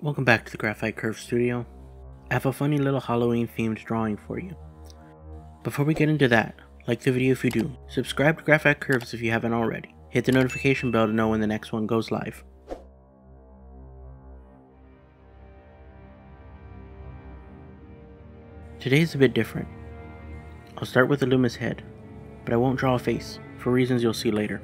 Welcome back to the Graphite Curve Studio. I have a funny little Halloween themed drawing for you. Before we get into that, like the video if you do, subscribe to Graphite Curves if you haven't already, hit the notification bell to know when the next one goes live. Today is a bit different. I'll start with Illuma's head, but I won't draw a face, for reasons you'll see later.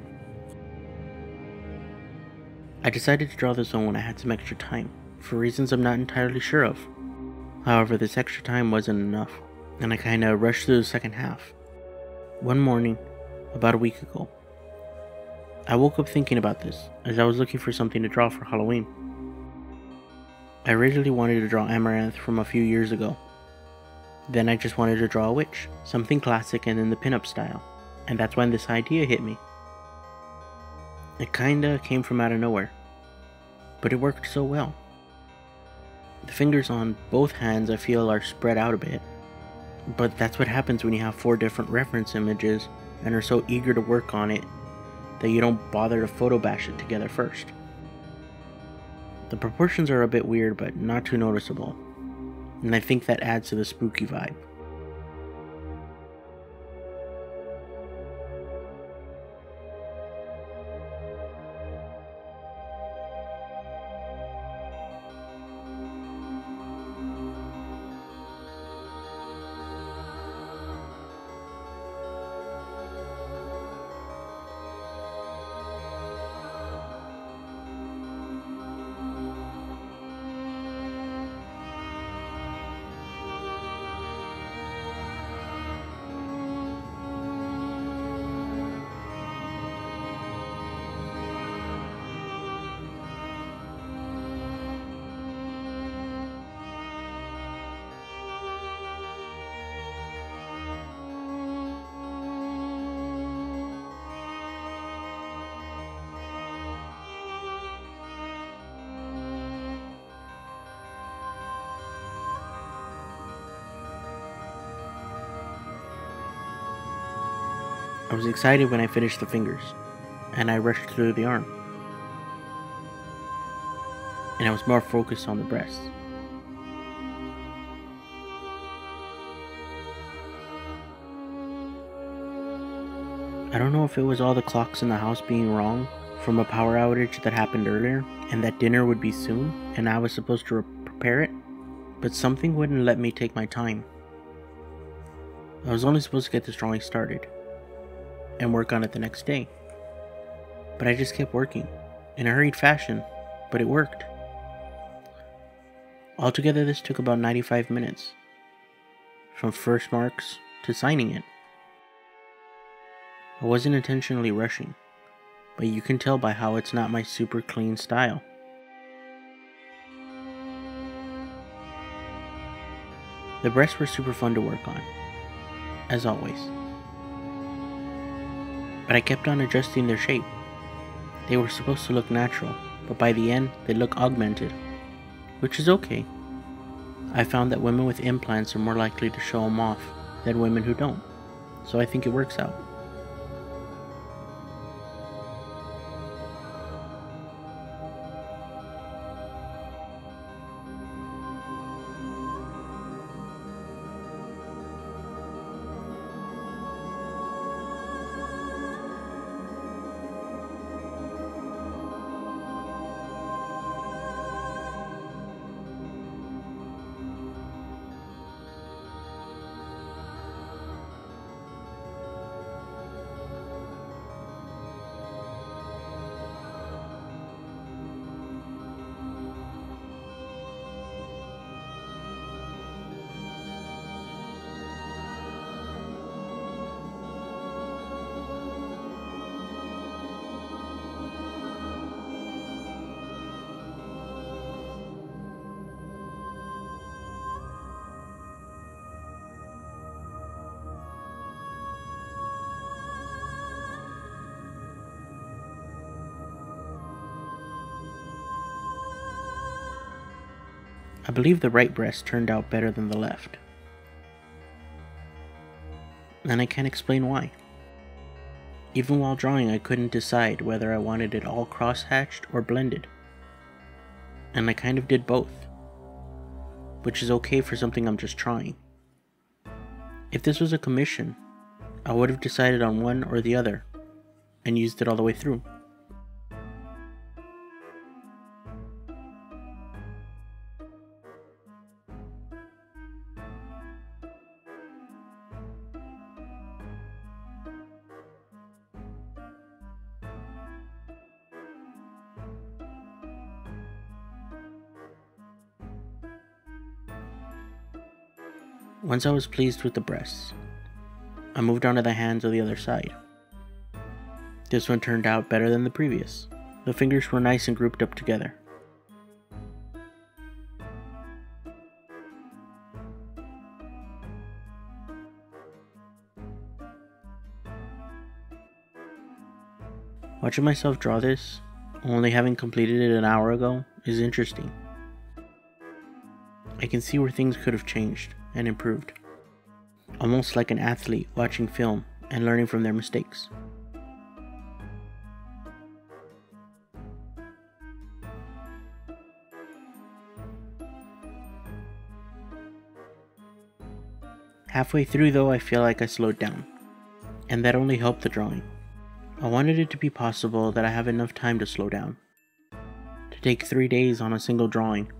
I decided to draw the zone when I had some extra time, for reasons I'm not entirely sure of. However, this extra time wasn't enough, and I kinda rushed through the second half. One morning, about a week ago, I woke up thinking about this, as I was looking for something to draw for Halloween. I originally wanted to draw Amaranth from a few years ago. Then I just wanted to draw a witch, something classic and in the pinup style, and that's when this idea hit me. It kinda came from out of nowhere, but it worked so well. The fingers on both hands I feel are spread out a bit, but that's what happens when you have 4 different reference images and are so eager to work on it that you don't bother to photo bash it together first. The proportions are a bit weird but not too noticeable, and I think that adds to the spooky vibe. I was excited when I finished the fingers, and I rushed through the arm. And I was more focused on the breasts. I don't know if it was all the clocks in the house being wrong from a power outage that happened earlier, and that dinner would be soon, and I was supposed to prepare it, but something wouldn't let me take my time. I was only supposed to get this drawing started and work on it the next day, but I just kept working in a hurried fashion, but it worked. Altogether, this took about 95 minutes, from first marks to signing it. I wasn't intentionally rushing, but you can tell by how it's not my super clean style. The breasts were super fun to work on, as always, but I kept on adjusting their shape. They were supposed to look natural, but by the end, they look augmented, which is okay. I found that women with implants are more likely to show them off than women who don't, so I think it works out. I believe the right breast turned out better than the left, and I can't explain why. Even while drawing, I couldn't decide whether I wanted it all cross-hatched or blended. and I kind of did both, which is okay for something I'm just trying. If this was a commission, I would have decided on one or the other and used it all the way through. Once I was pleased with the breasts, I moved on to the hands of the other side. This one turned out better than the previous. The fingers were nice and grouped up together. Watching myself draw this, only having completed it an hour ago, is interesting. I can see where things could have changed and improved. Almost like an athlete watching film and learning from their mistakes. Halfway through though, I feel like I slowed down, and that only helped the drawing. I wanted it to be possible that I have enough time to slow down, to take 3 days on a single drawing,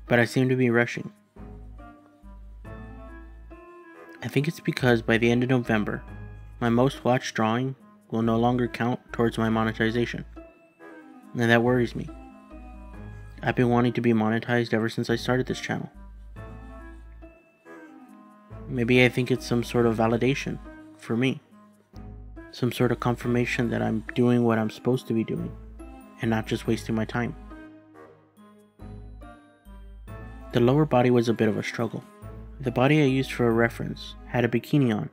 but I seem to be rushing. I think it's because by the end of November, my most watched drawing will no longer count towards my monetization, and that worries me. I've been wanting to be monetized ever since I started this channel. Maybe I think it's some sort of validation for me, some sort of confirmation that I'm doing what I'm supposed to be doing, and not just wasting my time. The lower body was a bit of a struggle. The body I used for a reference had a bikini on,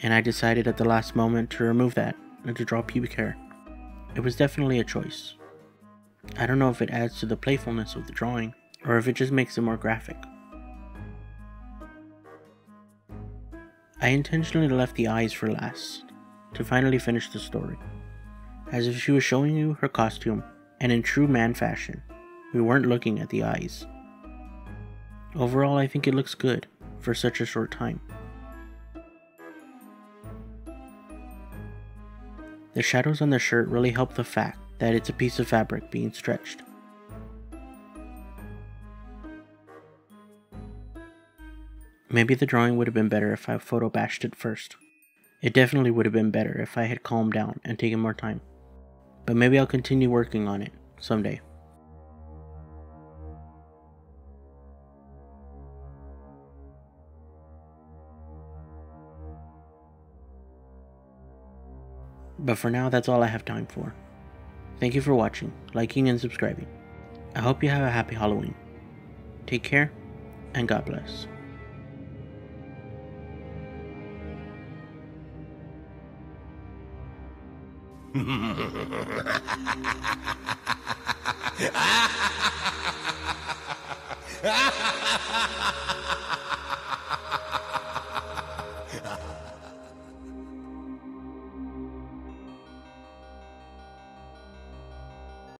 and I decided at the last moment to remove that and to draw pubic hair. It was definitely a choice. I don't know if it adds to the playfulness of the drawing, or if it just makes it more graphic. I intentionally left the eyes for last, to finally finish the story, as if she was showing you her costume, and in true man fashion, we weren't looking at the eyes. Overall, I think it looks good for such a short time. The shadows on the shirt really help the fact that it's a piece of fabric being stretched. Maybe the drawing would have been better if I photo bashed it first. It definitely would have been better if I had calmed down and taken more time. But maybe I'll continue working on it someday. But for now, that's all I have time for. Thank you for watching, liking, and subscribing. I hope you have a happy Halloween. Take care, and God bless.